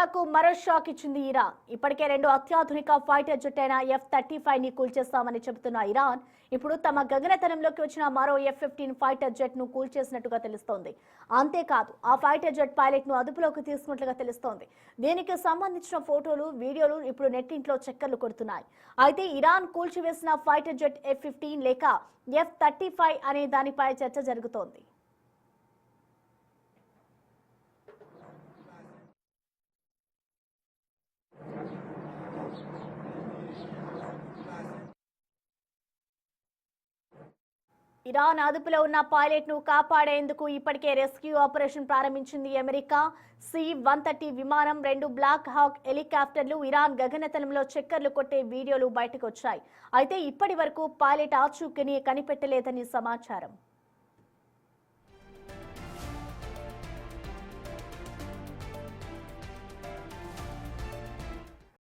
అమెరికాకు మరో షాక్ ఇచ్చింది ఇరాన్. ఇప్పటికే 2 అత్యాధునిక ఫైటర్ జెట్ అయిన F-35 ని కూల్చేస్తామని చెబుతున్న ఇరాన్ ఇప్పుడు తమ గగనతలంలోకి వచ్చిన మరో F-15 ఫైటర్ జెట్ ను కూల్చేసినట్టుగా తెలుస్తోంది. అంతేకాదు ఆ ఫైటర్ జెట్ పైలట్ ను అదుపులోకి తీసుకున్నట్లుగా తెలుస్తోంది. దీనికి సంబంధించిన ఫోటోలు, వీడియోలు ఇప్పుడు నెట్టింట్లో చక్కర్లు కొడుతున్నాయి. అయితే ఇరాన్ కూల్చివేసిన ఫైటర్ జెట్ F-15 లేక F-35 అనే దానిపై చర్చ జరుగుతోంది. ఇరాన్ అదుపులో ఉన్న పైలట్ ను కాపాడేందుకు ఇప్పటికే రెస్క్యూ ఆపరేషన్ ప్రారంభించింది అమెరికా. C-130 విమానం, 2 బ్లాక్ హాక్ హెలికాప్టర్లు ఇరాన్ గగనతలంలో చక్కర్లు కొట్టే వీడియోలు బయటకు వచ్చాయి. అయితే ఇప్పటి వరకు పైలట్ ఆచూకీని కనిపెట్టలేదని సమాచారం.